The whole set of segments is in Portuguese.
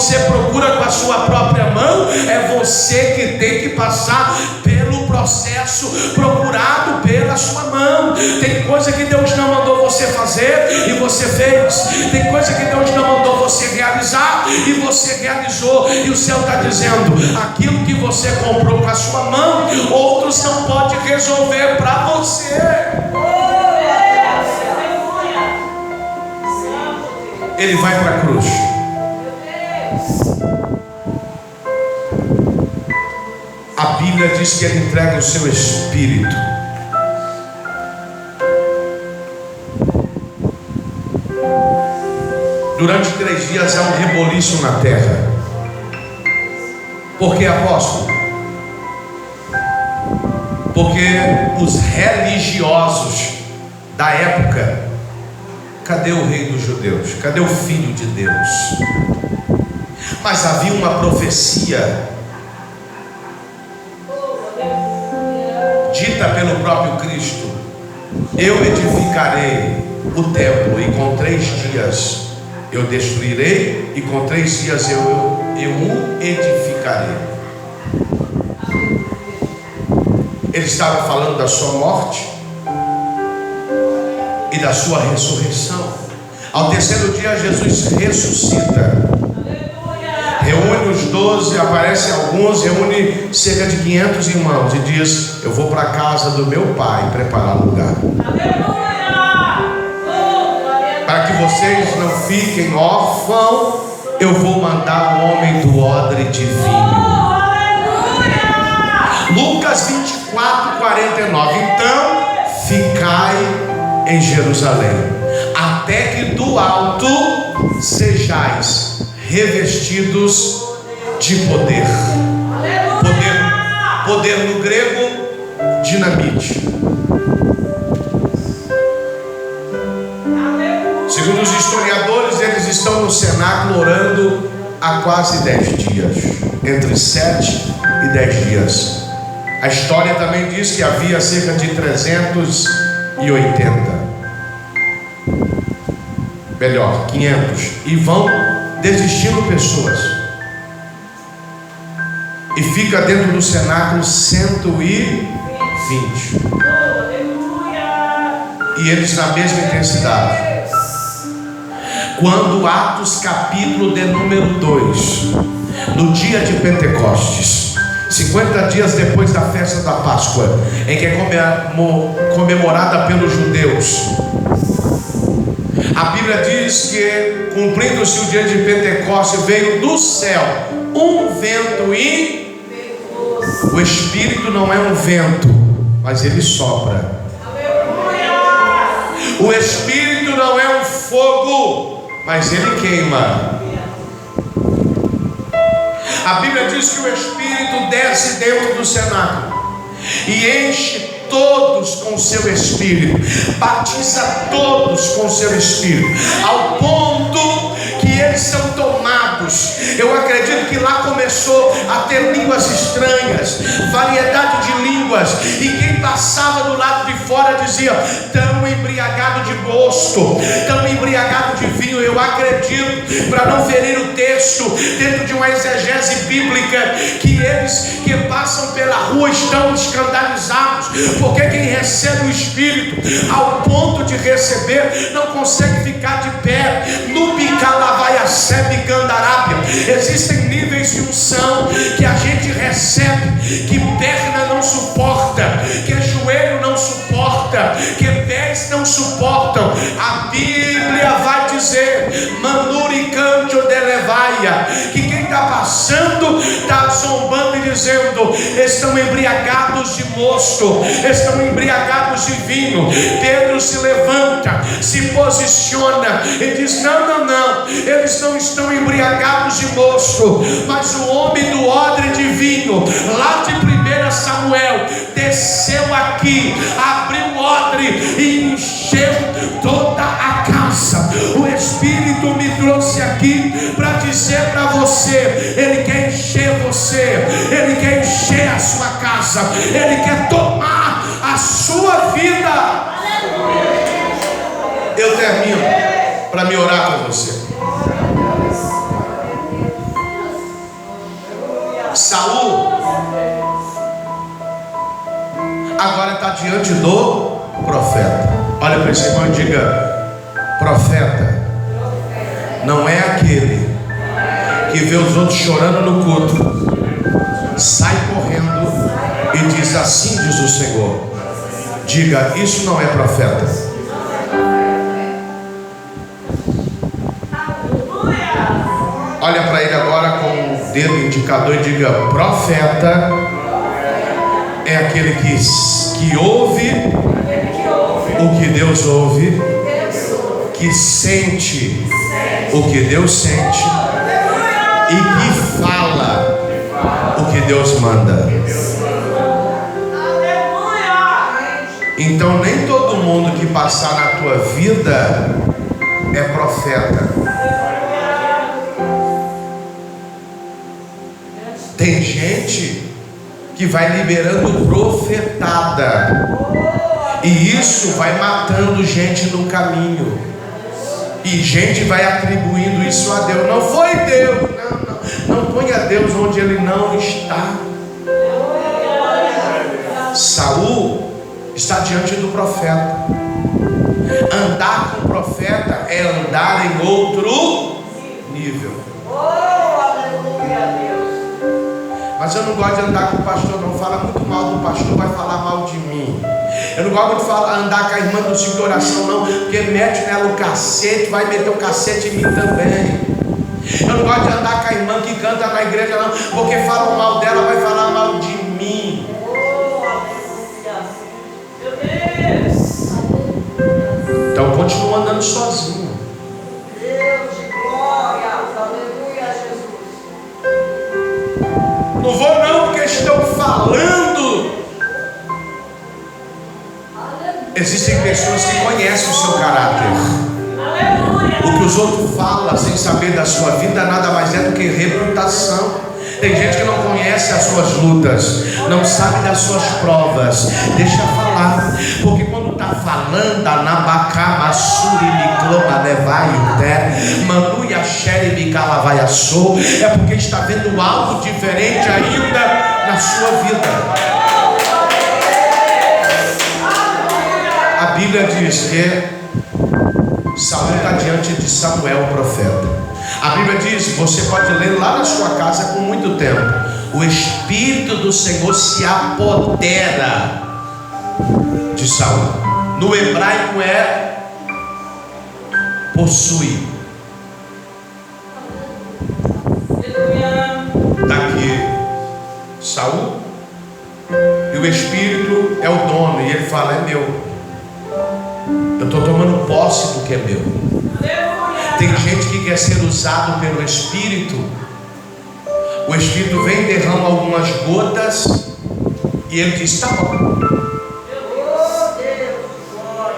você procura com a sua própria mão, é você que tem que passar pelo processo procurado pela sua mão. Tem coisa que Deus não mandou você fazer e você fez. Tem coisa que Deus não mandou você realizar e você realizou. E o céu está dizendo: aquilo que você comprou com a sua mão, outros não podem resolver para você. Ele vai para a cruz. A Bíblia diz que ele entrega o seu espírito. Durante 3 dias há um reboliço na terra. Por que, apóstolo? Porque os religiosos da época, cadê o rei dos judeus? Cadê o filho de Deus? Mas havia uma profecia dita pelo próprio Cristo: eu edificarei o templo e com 3 dias eu destruirei, e com 3 dias eu o edificarei. Ele estava falando da sua morte e da sua ressurreição. Ao 3º dia Jesus ressuscita, reúne os 12, aparecem alguns, reúne cerca de 500 irmãos e diz: eu vou para a casa do meu pai preparar lugar, para que vocês não fiquem órfãos. Eu vou mandar um homem do odre de vinho. Lucas 24:49. Então ficai em Jerusalém, até que do alto sejais revestidos de poder. Poder no grego, dinamite. Segundo os historiadores, eles estão no cenáculo orando há quase 10 dias, entre 7 e 10 dias. A história também diz que havia cerca de 500, e vão desistindo pessoas, e fica dentro do cenáculo 120, e eles na mesma intensidade. Quando Atos capítulo de número 2, no dia de Pentecostes, 50 dias depois da festa da Páscoa, em que é comemorada pelos judeus, a Bíblia diz que, cumprindo-se o dia de Pentecostes, veio do céu um vento, e o Espírito não é um vento, mas ele sopra. O Espírito não é um fogo, mas ele queima. A Bíblia diz que o Espírito desce dentro do cenáculo e enche todos com o seu Espírito, batiza todos com o seu Espírito, ao ponto que eles são tomados. Eu acredito que lá começou a ter línguas estranhas, variedade de línguas, e quem passava do lado de fora dizia: tão embriagado de mosto, tão embriagado de vinho. Eu acredito, para não ferir o texto, dentro de uma exegese bíblica, que eles que passam pela rua estão escandalizados, porque quem recebe o Espírito ao ponto de receber não consegue ficar de pé. No Bicalavaia-sebe Gandarábia, existem níveis de unção que a gente recebe, que perna não suporta, que joelho não suporta, que pés não suportam. A Bíblia vai dizer, Manuricanto de Levaia, que quem está passando está zombando e dizendo: estão embriagados de mosto, estão embriagados de vinho. Pedro se levanta, se posiciona e diz: não, eles não estão embriagados de mosto, mas o homem do odre de vinho, lá de 1 Samuel, desceu aqui, abriu o odre e encheu toda a casa. O Espírito me trouxe aqui para dizer para você: ele quer encher você, ele quer encher a sua casa, ele quer tomar a sua vida. Eu termino para me orar com você. Saul agora está diante do profeta. Olha para esse irmão e diga: profeta não é aquele que vê os outros chorando no culto, sai correndo e diz: assim diz o Senhor. Diga: isso não é profeta. Olha para ele agora com o dedo indicador e diga: profeta é aquele que ouve o que Deus ouve, que sente o que Deus sente e que fala o que Deus manda. Então nem todo mundo que passar na tua vida é profeta. Tem gente que vai liberando profetada, e isso vai matando gente no caminho, e gente vai atribuindo isso a Deus. Não foi Deus, não ponha Deus onde Ele não está. Saul está diante do profeta. Andar com o profeta é andar em outro nível. Mas eu não gosto de andar com o pastor, não. Fala muito mal do pastor, vai falar mal de mim. Eu não gosto de andar com a irmã do ciclo de oração, não, porque mete nela o cacete, vai meter o cacete em mim também. Eu não gosto de andar com a irmã que canta na igreja, não, porque falam mal dela, vai falar mal de mim. Então continua andando sozinho. Deus de glória, aleluia, Jesus. Não vou não, porque estão falando. Existem pessoas que conhecem o seu caráter. O que os outros falam sem saber da sua vida nada mais é do que reputação. Tem gente que não conhece as suas lutas, não sabe das suas provas. Deixa falar, porque quando está falando, Anabacá, Massuri, Micloma, Levai, Manu e Axere, Micala, vai assou, é porque está vendo algo diferente ainda na sua vida. A Bíblia diz que Saul está diante de Samuel, o profeta. A Bíblia diz, você pode ler lá na sua casa com muito tempo: o Espírito do Senhor se apodera de Saul. No hebraico é possui. Está aqui Saul, e o Espírito é o dono, e ele fala: é meu. Eu estou tomando posse do que é meu. Tem gente que quer ser usado pelo Espírito. O Espírito vem, derrama algumas gotas e ele diz: tá bom.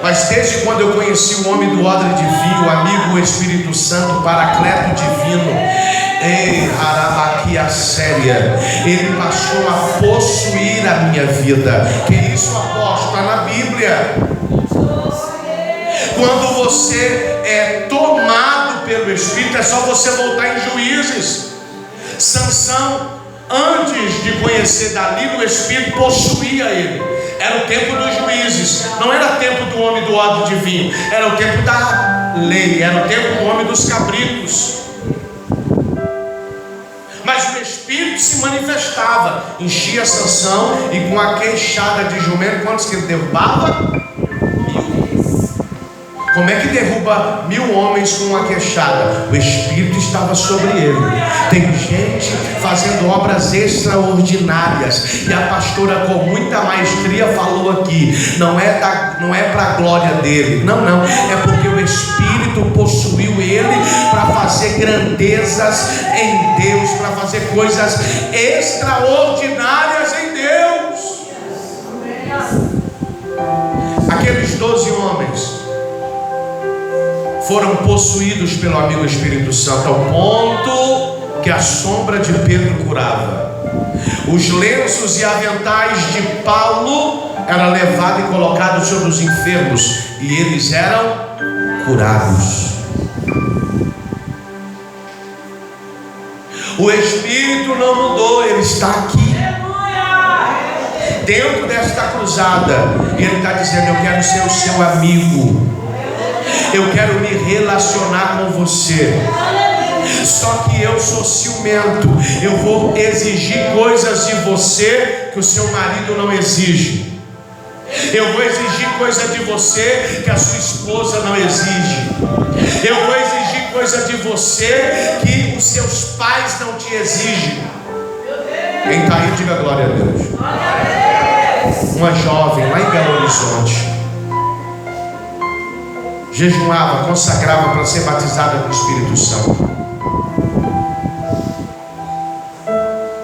Mas desde quando eu conheci o homem do odre de vinho, o amigo Espírito Santo, Paracleto divino, Arabaquia séria, ele passou a possuir a minha vida. Que isso, apóstolo? Está na Bíblia. Quando você é tomado pelo Espírito, é só você voltar em Juízes. Sansão, antes de conhecer Dalila, o Espírito possuía ele. Era o tempo dos juízes, não era o tempo do homem do odre de vinho, era o tempo da lei, era o tempo do homem dos cabritos. Mas o Espírito se manifestava, enchia Sansão, e com a queixada de jumento, quantos que ele derrubava? Como é que derruba 1000 homens com uma queixada? O Espírito estava sobre ele. Tem gente fazendo obras extraordinárias, e a pastora com muita maestria falou aqui, não é para a glória dele, não, é porque o Espírito possuiu ele para fazer grandezas em Deus, para fazer coisas extraordinárias em Deus. Aqueles 12 homens foram possuídos pelo amigo Espírito Santo, ao ponto que a sombra de Pedro curava. Os lenços e aventais de Paulo eram levados e colocados sobre os enfermos, e eles eram curados. O Espírito não mudou, ele está aqui. Dentro desta cruzada, ele está dizendo: eu quero ser o seu amigo, eu quero me relacionar com você. Só que eu sou ciumento, eu vou exigir coisas de você que o seu marido não exige. Eu vou exigir coisa de você que a sua esposa não exige. Eu vou exigir coisa de você que os seus pais não te exigem. Quem está aí, diga glória a Deus. Uma jovem lá em Belo Horizonte jejuava, consagrava para ser batizada com o Espírito Santo.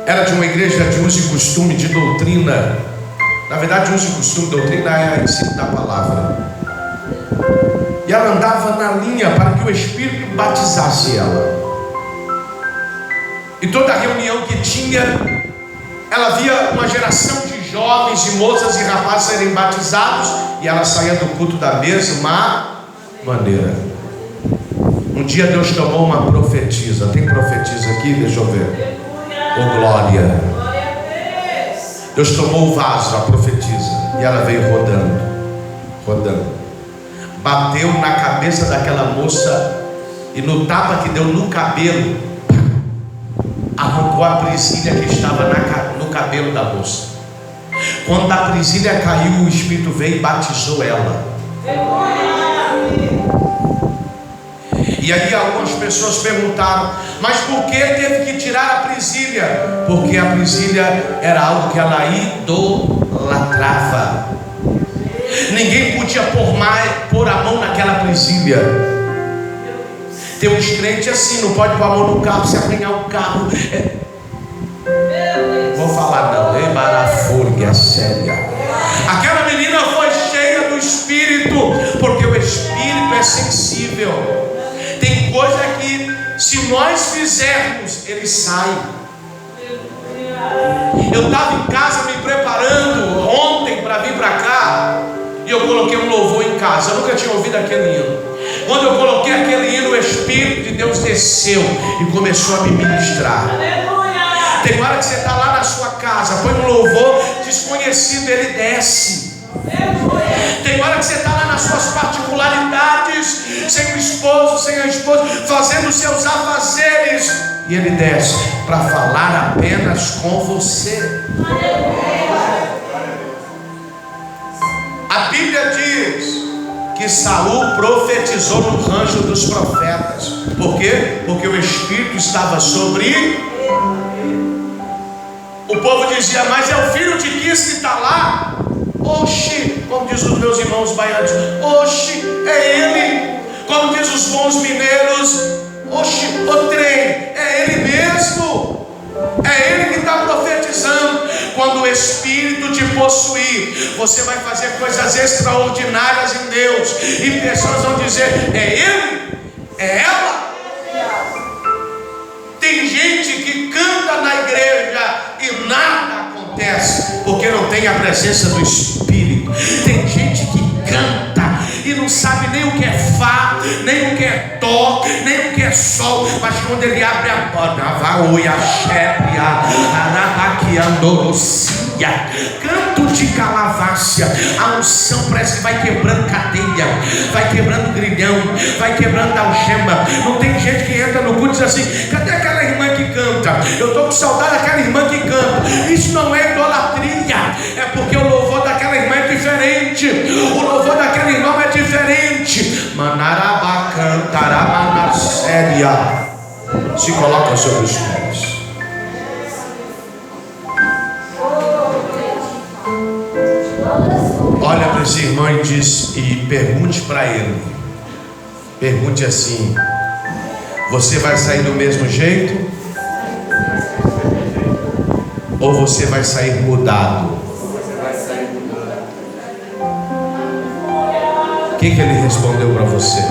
Era de uma igreja de uso e costume, de doutrina. Na verdade, uso e costume, doutrina é ensino da palavra. E ela andava na linha para que o Espírito batizasse ela. E toda reunião que tinha, ela via uma geração de jovens, de moças e rapazes serem batizados, e ela saía do culto da mesma maneira. Um dia Deus tomou uma profetisa. Tem profetisa aqui? Deixa eu ver. Oh, glória. Deus tomou o vaso, a profetisa, e ela veio rodando, bateu na cabeça daquela moça, e no tapa que deu no cabelo, arrancou a presilha que estava no cabelo da moça. Quando a presilha caiu, o Espírito veio e batizou ela. E aí algumas pessoas perguntaram: mas por que teve que tirar a presilha? Porque a presilha era algo que ela idolatrava. Ninguém podia pôr a mão naquela presilha. Tem uns crentes assim, não pode pôr a mão no carro, se apanhar o carro. Vou falar não, embarafolha séria. Aquela menina foi cheia do Espírito, porque o Espírito é sensível. Tem coisa que, se nós fizermos, ele sai. Eu estava em casa me preparando ontem para vir para cá, e eu coloquei um louvor em casa. Eu nunca tinha ouvido aquele hino. Quando eu coloquei aquele hino, o Espírito de Deus desceu e começou a me ministrar. Tem hora que você está lá na sua casa, põe um louvor desconhecido, ele desce. Tem hora que você está lá nas suas particularidades, sem o esposo, sem a esposa, fazendo os seus afazeres, e ele desce para falar apenas com você. A Bíblia diz que Saul profetizou no rancho dos profetas. Por quê? Porque o Espírito estava sobre. O povo dizia: mas é o filho de Quis que está lá. Oxi, como diz os meus irmãos baianos, oxi, é ele. Como diz os bons mineiros, oxi, o trem, é ele mesmo. É ele que está profetizando. Quando o Espírito te possuir, você vai fazer coisas extraordinárias em Deus, e pessoas vão dizer: é ele? É ela? Tem gente que canta na igreja e nada acontece, porque não tem a presença do Espírito. Tem gente que canta e não sabe nem o que é Fá, nem o que é Dó, nem o que é Sol, mas quando ele abre a porta, canto de calavácia, a unção parece que vai quebrando cadeia, vai quebrando grilhão, vai quebrando algema. Não tem gente que entra no culto e diz assim: cadê aquela irmã que canta? Eu estou com saudade daquela irmã que canta. Isso não é idolatria, é porque o louvor daquela irmã é diferente, o louvor daquele irmão é diferente. Manaraba cantaraba séria. Se coloca sobre os pés. Olha para esse irmão e diz, e pergunte para ele. Pergunte assim: você vai sair do mesmo jeito? Ou você vai sair mudado? O que ele respondeu para você?